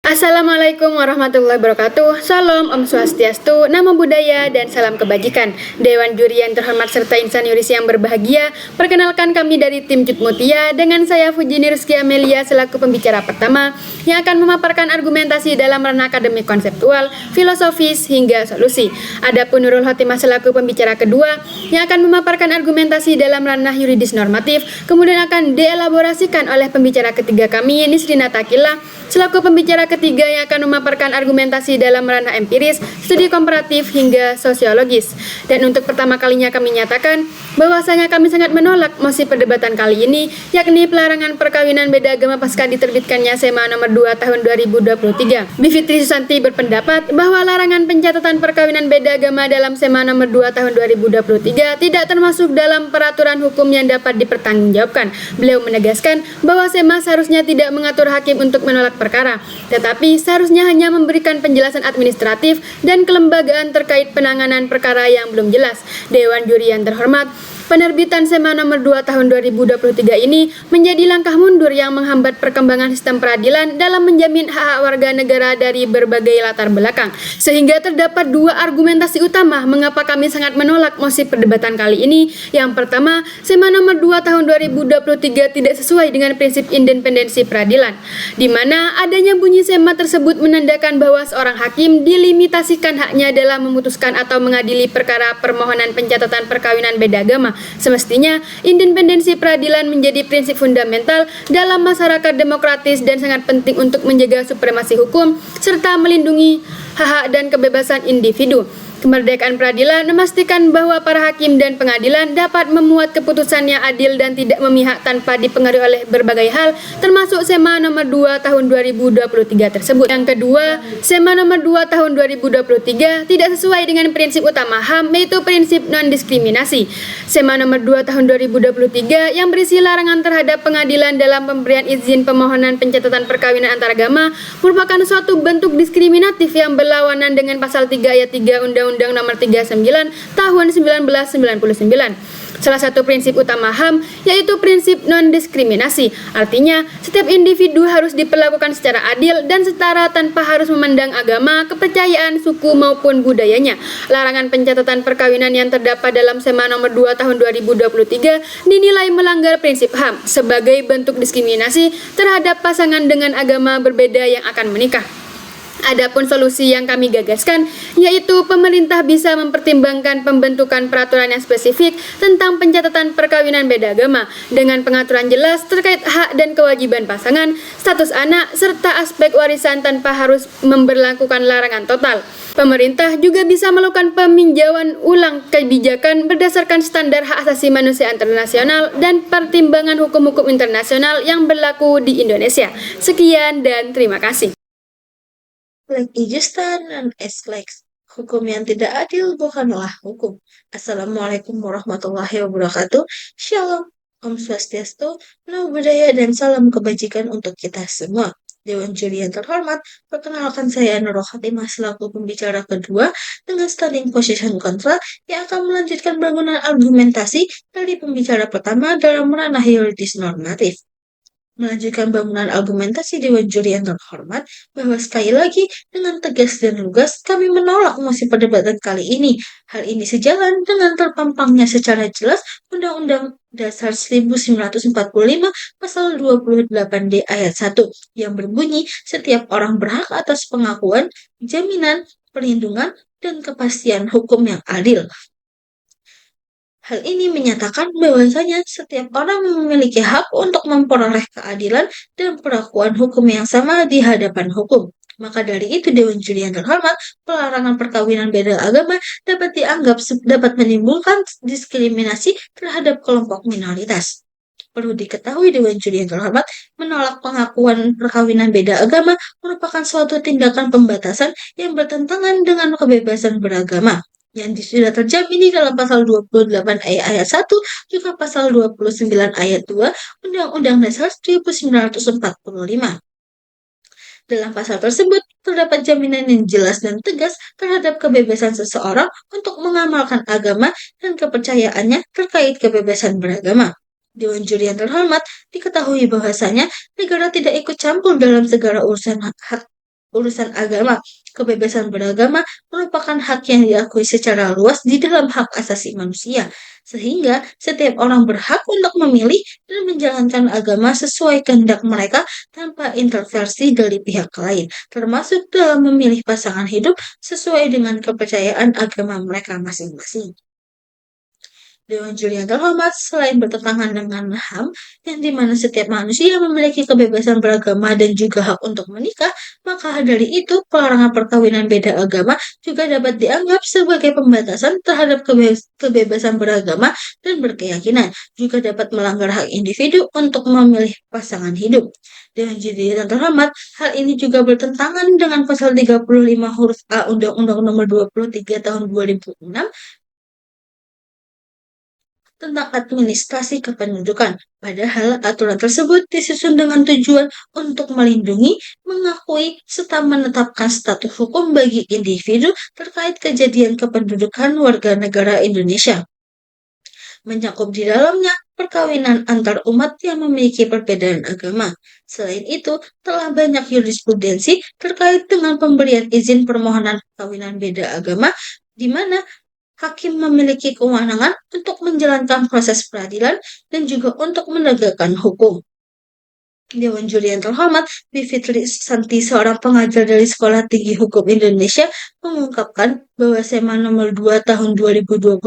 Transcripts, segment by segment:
Assalamualaikum warahmatullahi wabarakatuh. Salam, Om Swastiastu, Namo Buddhaya, dan salam kebajikan. Dewan juri yang terhormat serta insan yuris yang berbahagia, perkenalkan kami dari tim Cut Mutia dengan saya Fujini Rizky Amelia selaku pembicara pertama yang akan memaparkan argumentasi dalam ranah akademik konseptual, filosofis, hingga solusi. Adapun Nurul Khotimah selaku pembicara kedua yang akan memaparkan argumentasi dalam ranah yuridis normatif, kemudian akan dielaborasikan oleh pembicara ketiga kami, Nisrina Takila, selaku pembicara ketiga yang akan memaparkan argumentasi dalam ranah empiris, studi komparatif, hingga sosiologis. Dan untuk pertama kalinya kami nyatakan bahwasanya kami sangat menolak mosi perdebatan kali ini, yakni pelarangan perkawinan beda agama pasca diterbitkannya SEMA nomor 2 tahun 2023. Bivitri Susanti berpendapat bahwa larangan pencatatan perkawinan beda agama dalam SEMA nomor 2 tahun 2023 tidak termasuk dalam peraturan hukum yang dapat dipertanggungjawabkan. Beliau menegaskan bahwa SEMA seharusnya tidak mengatur hakim untuk menolak perkara, tetapi seharusnya hanya memberikan penjelasan administratif dan kelembagaan terkait penanganan perkara yang belum jelas. Dewan juri yang terhormat, penerbitan SEMA nomor 2 tahun 2023 ini menjadi langkah mundur yang menghambat perkembangan sistem peradilan dalam menjamin hak-hak warga negara dari berbagai latar belakang. Sehingga terdapat dua argumentasi utama mengapa kami sangat menolak mosi perdebatan kali ini. Yang pertama, SEMA nomor 2 tahun 2023 tidak sesuai dengan prinsip independensi peradilan, di mana adanya bunyi SEMA tersebut menandakan bahwa seorang hakim dilimitasikan haknya dalam memutuskan atau mengadili perkara permohonan pencatatan perkawinan beda agama. Semestinya, independensi peradilan menjadi prinsip fundamental dalam masyarakat demokratis dan sangat penting untuk menjaga supremasi hukum serta melindungi hak-hak dan kebebasan individu. Kemerdekaan peradilan memastikan bahwa para hakim dan pengadilan dapat memuat keputusan yang adil dan tidak memihak tanpa dipengaruhi oleh berbagai hal, termasuk SEMA nomor 2 tahun 2023 tersebut. Yang kedua, SEMA nomor 2 tahun 2023 tidak sesuai dengan prinsip utama HAM, yaitu prinsip non-diskriminasi. SEMA nomor 2 tahun 2023 yang berisi larangan terhadap pengadilan dalam pemberian izin pemohonan pencatatan perkawinan antaragama merupakan suatu bentuk diskriminatif yang berlawanan dengan pasal 3 ayat 3 Undang-Undang Nomor 39 Tahun 1999. Salah satu prinsip utama HAM yaitu prinsip non-diskriminasi. Artinya, setiap individu harus diperlakukan secara adil dan setara tanpa harus memandang agama, kepercayaan, suku maupun budayanya. Larangan pencatatan perkawinan yang terdapat dalam SEMA nomor 2 tahun 2023 dinilai melanggar prinsip HAM sebagai bentuk diskriminasi terhadap pasangan dengan agama berbeda yang akan menikah. Adapun solusi yang kami gagaskan, yaitu pemerintah bisa mempertimbangkan pembentukan peraturan yang spesifik tentang pencatatan perkawinan beda agama dengan pengaturan jelas terkait hak dan kewajiban pasangan, status anak, serta aspek warisan tanpa harus memberlakukan larangan total. Pemerintah juga bisa melakukan peninjauan ulang kebijakan berdasarkan standar hak asasi manusia internasional dan pertimbangan hukum-hukum internasional yang berlaku di Indonesia. Sekian dan terima kasih. Like Ijustan dan Eslex. Hukum yang tidak adil bukanlah hukum. Assalamualaikum warahmatullahi wabarakatuh. Shalom, Om Swastiastu, Namo Buddhaya, dan salam kebajikan untuk kita semua. Dewan juri yang terhormat, perkenalkan saya Nurul Khotimah selaku pembicara kedua dengan standing position kontra yang akan melanjutkan bangunan argumentasi dari pembicara pertama dalam ranah yuridis normatif. Melanjutkan bangunan argumentasi Dewan juri yang terhormat bahwa sekali lagi dengan tegas dan lugas kami menolak mosi perdebatan kali ini. Hal ini sejalan dengan terpampangnya secara jelas Undang-Undang Dasar 1945 Pasal 28D ayat 1 yang berbunyi setiap orang berhak atas pengakuan, jaminan, perlindungan, dan kepastian hukum yang adil. Hal ini menyatakan bahwasanya setiap orang memiliki hak untuk memperoleh keadilan dan perlakuan hukum yang sama di hadapan hukum. Maka dari itu, Dewan juri yang terhormat, pelarangan perkawinan beda agama dapat dianggap dapat menimbulkan diskriminasi terhadap kelompok minoritas. Perlu diketahui, Dewan juri yang terhormat, menolak pengakuan perkawinan beda agama merupakan suatu tindakan pembatasan yang bertentangan dengan kebebasan beragama yang sudah terjamin di dalam pasal 28 ayat 1 juga pasal 29 ayat 2 Undang-Undang Dasar 1945. Dalam pasal tersebut terdapat jaminan yang jelas dan tegas terhadap kebebasan seseorang untuk mengamalkan agama dan kepercayaannya terkait kebebasan beragama. Dewan juri yang terhormat, diketahui bahwasanya negara tidak ikut campur dalam segala urusan hak urusan agama. Kebebasan beragama merupakan hak yang diakui secara luas di dalam hak asasi manusia, sehingga setiap orang berhak untuk memilih dan menjalankan agama sesuai kehendak mereka tanpa intervensi dari pihak lain, termasuk dalam memilih pasangan hidup sesuai dengan kepercayaan agama mereka masing-masing. Dewan Juri yang terhormat, selain bertentangan dengan HAM, yang dimana setiap manusia memiliki kebebasan beragama dan juga hak untuk menikah, maka dari itu pelarangan perkawinan beda agama juga dapat dianggap sebagai pembatasan terhadap kebebasan beragama dan berkeyakinan, juga dapat melanggar hak individu untuk memilih pasangan hidup. Dewan Juri yang terhormat, hal ini juga bertentangan dengan pasal 35 huruf A Undang-Undang Nomor 23 Tahun 2006 tentang administrasi kependudukan. Padahal aturan tersebut disusun dengan tujuan untuk melindungi, mengakui, serta menetapkan status hukum bagi individu terkait kejadian kependudukan warga negara Indonesia. Mencakup di dalamnya perkawinan antar umat yang memiliki perbedaan agama. Selain itu, telah banyak jurisprudensi terkait dengan pemberian izin permohonan perkawinan beda agama, di mana hakim memiliki kewenangan untuk menjalankan proses peradilan dan juga untuk menegakkan hukum. Dewan Juri yang terhormat, Bivitri Santi, seorang pengajar dari Sekolah Tinggi Hukum Indonesia, mengungkapkan bahwa SEMA nomor 2 tahun 2023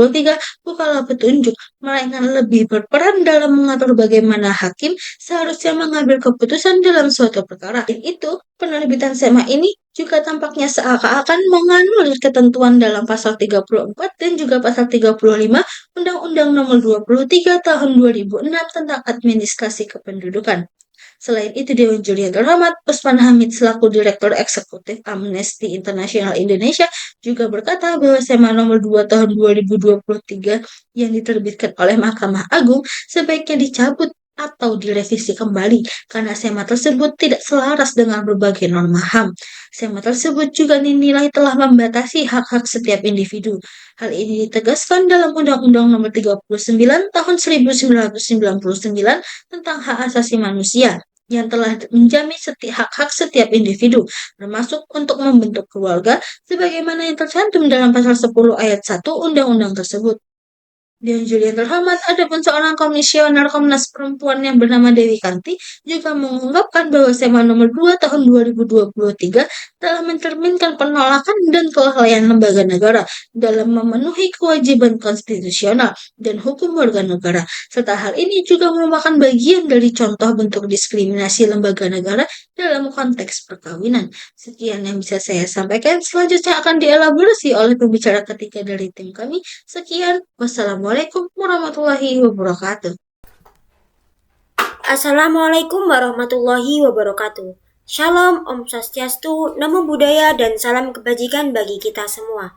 bukanlah petunjuk, melainkan lebih berperan dalam mengatur bagaimana hakim seharusnya mengambil keputusan dalam suatu perkara. Dan itu, penerbitan SEMA ini juga tampaknya seakan-akan menganulir ketentuan dalam pasal 34 dan juga pasal 35 Undang-Undang nomor 23 tahun 2006 tentang administrasi kependudukan. Selain itu, Dewan Juri yang terhormat, Usman Hamid selaku Direktur Eksekutif Amnesty International Indonesia juga berkata bahwa SEMA nomor 2 tahun 2023 yang diterbitkan oleh Mahkamah Agung sebaiknya dicabut atau direvisi kembali karena SEMA tersebut tidak selaras dengan berbagai norma HAM. SEMA tersebut juga dinilai telah membatasi hak-hak setiap individu. Hal ini ditegaskan dalam Undang-Undang Nomor 39 Tahun 1999 tentang Hak Asasi Manusia yang telah menjamin hak-hak setiap individu, termasuk untuk membentuk keluarga, sebagaimana yang tercantum dalam pasal 10 ayat 1 undang-undang tersebut. Dewan Juri yang terhormat, adapun seorang komisioner Komnas Perempuan yang bernama Dewi Kanti juga mengungkapkan bahwa SEMA nomor 2 tahun 2023 telah mencerminkan penolakan dan kelalaian lembaga negara dalam memenuhi kewajiban konstitusional dan hukum warga negara, serta hal ini juga merupakan bagian dari contoh bentuk diskriminasi lembaga negara dalam konteks perkawinan. Sekian yang bisa saya sampaikan, selanjutnya akan dielaborasi oleh pembicara ketiga dari tim kami. Sekian, wassalamualaikum warahmatullahi wabarakatuh. Assalamualaikum warahmatullahi wabarakatuh. Shalom, Om Swastiastu, Namo Buddhaya, dan salam kebajikan bagi kita semua.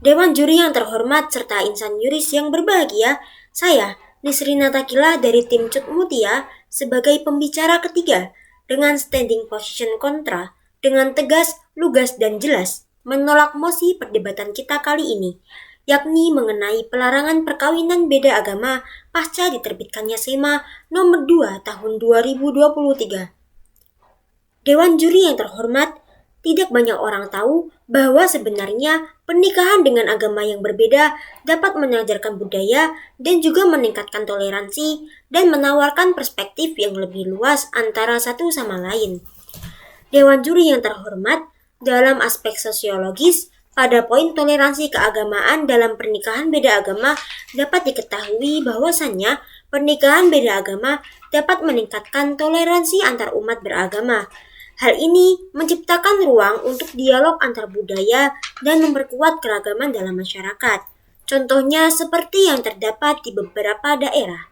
Dewan Juri yang terhormat serta insan yuris yang berbahagia, saya, Nisrina Takila dari tim Cut Mutia, sebagai pembicara ketiga, dengan standing position kontra, dengan tegas, lugas, dan jelas, menolak mosi perdebatan kita kali ini, yakni mengenai pelarangan perkawinan beda agama pasca diterbitkannya SEMA nomor 2 tahun 2023. Dewan Juri yang terhormat, tidak banyak orang tahu bahwa sebenarnya pernikahan dengan agama yang berbeda dapat mengajarkan budaya dan juga meningkatkan toleransi dan menawarkan perspektif yang lebih luas antara satu sama lain. Dewan Juri yang terhormat, dalam aspek sosiologis, pada poin toleransi keagamaan dalam pernikahan beda agama dapat diketahui bahwasannya pernikahan beda agama dapat meningkatkan toleransi antar umat beragama. Hal ini menciptakan ruang untuk dialog antar budaya dan memperkuat keragaman dalam masyarakat. Contohnya seperti yang terdapat di beberapa daerah.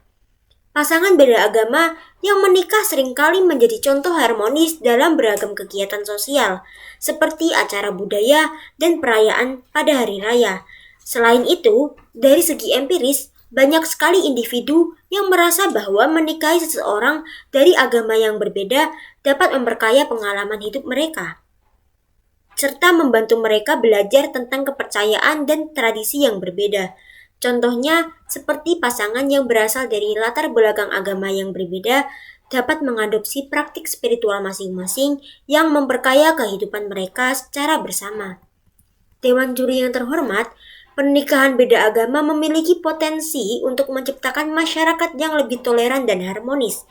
Pasangan beda agama yang menikah seringkali menjadi contoh harmonis dalam beragam kegiatan sosial, seperti acara budaya dan perayaan pada hari raya. Selain itu, dari segi empiris, banyak sekali individu yang merasa bahwa menikahi seseorang dari agama yang berbeda dapat memperkaya pengalaman hidup mereka, serta membantu mereka belajar tentang kepercayaan dan tradisi yang berbeda. Contohnya, seperti pasangan yang berasal dari latar belakang agama yang berbeda, dapat mengadopsi praktik spiritual masing-masing yang memperkaya kehidupan mereka secara bersama. Dewan juri yang terhormat, pernikahan beda agama memiliki potensi untuk menciptakan masyarakat yang lebih toleran dan harmonis.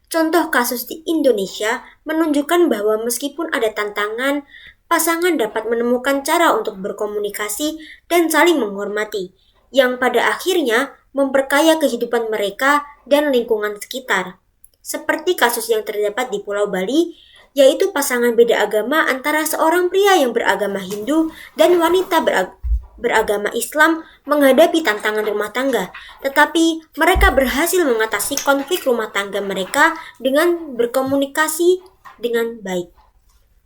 Contoh kasus di Indonesia menunjukkan bahwa meskipun ada tantangan, pasangan dapat menemukan cara untuk berkomunikasi dan saling menghormati, yang pada akhirnya memperkaya kehidupan mereka dan lingkungan sekitar. Seperti kasus yang terdapat di Pulau Bali, yaitu pasangan beda agama antara seorang pria yang beragama Hindu dan wanita beragama Islam menghadapi tantangan rumah tangga, tetapi mereka berhasil mengatasi konflik rumah tangga mereka dengan berkomunikasi dengan baik.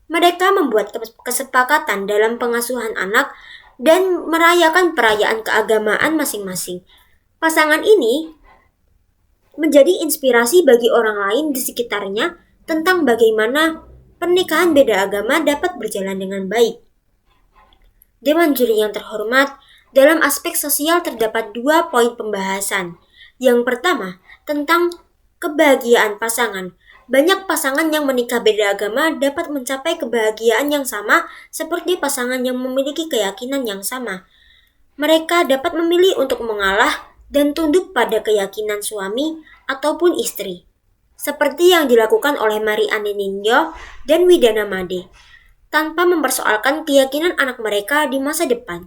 Mereka membuat kesepakatan dalam pengasuhan anak dan merayakan perayaan keagamaan masing-masing. Pasangan ini menjadi inspirasi bagi orang lain di sekitarnya tentang bagaimana pernikahan beda agama dapat berjalan dengan baik. Dewan juri yang terhormat, dalam aspek sosial terdapat 2 poin pembahasan. Yang pertama, tentang kebahagiaan pasangan. Banyak pasangan yang menikah beda agama dapat mencapai kebahagiaan yang sama seperti pasangan yang memiliki keyakinan yang sama. Mereka dapat memilih untuk mengalah dan tunduk pada keyakinan suami ataupun istri, seperti yang dilakukan oleh Marianne Ninjo dan Widana Made, tanpa mempersoalkan keyakinan anak mereka di masa depan.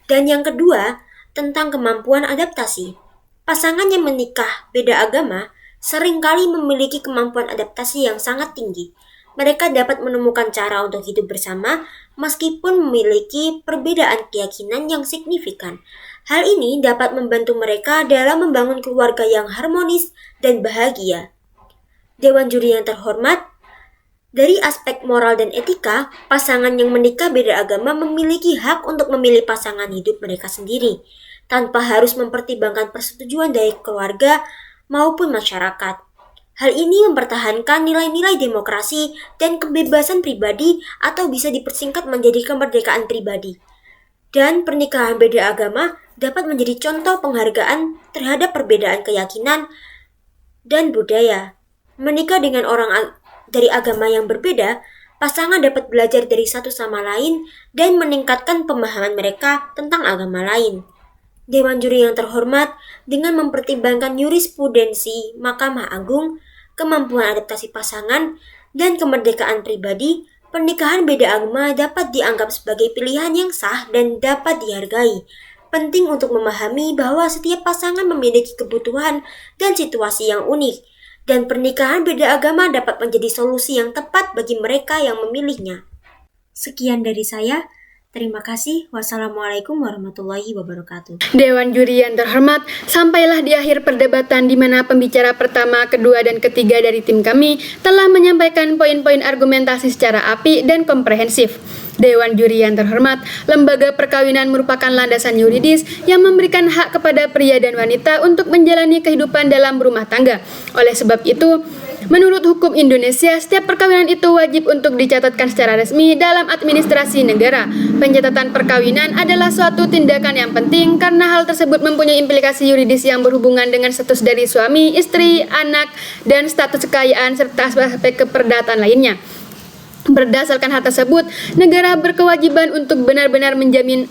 Dan yang kedua, tentang kemampuan adaptasi. Pasangan yang menikah beda agama seringkali memiliki kemampuan adaptasi yang sangat tinggi. Mereka dapat menemukan cara untuk hidup bersama meskipun memiliki perbedaan keyakinan yang signifikan. Hal ini dapat membantu mereka dalam membangun keluarga yang harmonis dan bahagia. Dewan juri yang terhormat, dari aspek moral dan etika, pasangan yang menikah beda agama memiliki hak untuk memilih pasangan hidup mereka sendiri, tanpa harus mempertimbangkan persetujuan dari keluarga maupun masyarakat. Hal ini mempertahankan nilai-nilai demokrasi dan kebebasan pribadi atau bisa dipersingkat menjadi kemerdekaan pribadi. Dan pernikahan beda agama dapat menjadi contoh penghargaan terhadap perbedaan keyakinan dan budaya. Menikah dengan orang dari agama yang berbeda, pasangan dapat belajar dari satu sama lain dan meningkatkan pemahaman mereka tentang agama lain. Dewan juri yang terhormat, dengan mempertimbangkan jurisprudensi Mahkamah Agung, kemampuan adaptasi pasangan, dan kemerdekaan pribadi, pernikahan beda agama dapat dianggap sebagai pilihan yang sah dan dapat dihargai. Penting untuk memahami bahwa setiap pasangan memiliki kebutuhan dan situasi yang unik, dan pernikahan beda agama dapat menjadi solusi yang tepat bagi mereka yang memilihnya. Sekian dari saya. Terima kasih. Wassalamualaikum warahmatullahi wabarakatuh. Dewan juri yang terhormat, sampailah di akhir perdebatan di mana pembicara pertama, kedua, dan ketiga dari tim kami telah menyampaikan poin-poin argumentasi secara apik dan komprehensif. Dewan juri yang terhormat, lembaga perkawinan merupakan landasan yuridis yang memberikan hak kepada pria dan wanita untuk menjalani kehidupan dalam rumah tangga. Oleh sebab itu, menurut hukum Indonesia, setiap perkawinan itu wajib untuk dicatatkan secara resmi dalam administrasi negara. Pencatatan perkawinan adalah suatu tindakan yang penting karena hal tersebut mempunyai implikasi yuridis yang berhubungan dengan status dari suami, istri, anak, dan status kekayaan serta aspek keperdataan lainnya. Berdasarkan hal tersebut, negara berkewajiban untuk benar-benar menjamin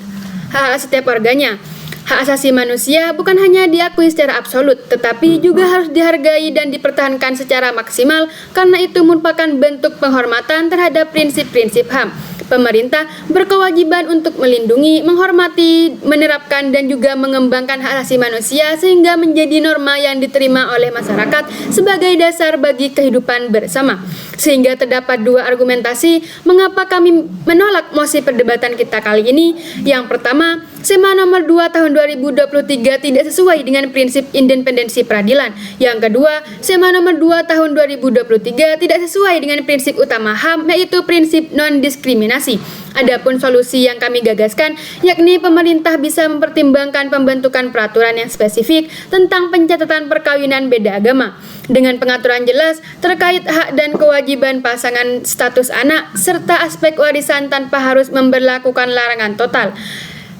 hak setiap warganya. Hak asasi manusia bukan hanya diakui secara absolut, tetapi juga harus dihargai dan dipertahankan secara maksimal karena itu merupakan bentuk penghormatan terhadap prinsip-prinsip HAM. Pemerintah berkewajiban untuk melindungi, menghormati, menerapkan, dan juga mengembangkan hak asasi manusia sehingga menjadi norma yang diterima oleh masyarakat sebagai dasar bagi kehidupan bersama. Sehingga terdapat 2 argumentasi mengapa kami menolak mosi perdebatan kita kali ini. Yang pertama, SEMA nomor 2 tahun 2023 tidak sesuai dengan prinsip independensi peradilan. Yang kedua, SEMA nomor 2 tahun 2023 tidak sesuai dengan prinsip utama HAM, yaitu prinsip non-diskriminasi. Adapun solusi yang kami gagaskan, yakni pemerintah bisa mempertimbangkan pembentukan peraturan yang spesifik tentang pencatatan perkawinan beda agama dengan pengaturan jelas terkait hak dan kewajiban pasangan, status anak, serta aspek warisan tanpa harus memberlakukan larangan total.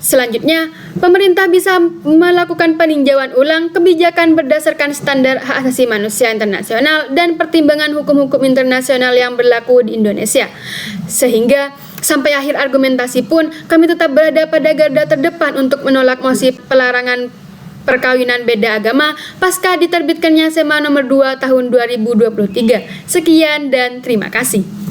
Selanjutnya, pemerintah bisa melakukan peninjauan ulang kebijakan berdasarkan standar hak asasi manusia internasional dan pertimbangan hukum-hukum internasional yang berlaku di Indonesia. Sehingga sampai akhir argumentasi pun kami tetap berada pada garda terdepan untuk menolak mosi pelarangan perkawinan beda agama pasca diterbitkannya SEMA nomor 2 tahun 2023. Sekian dan terima kasih.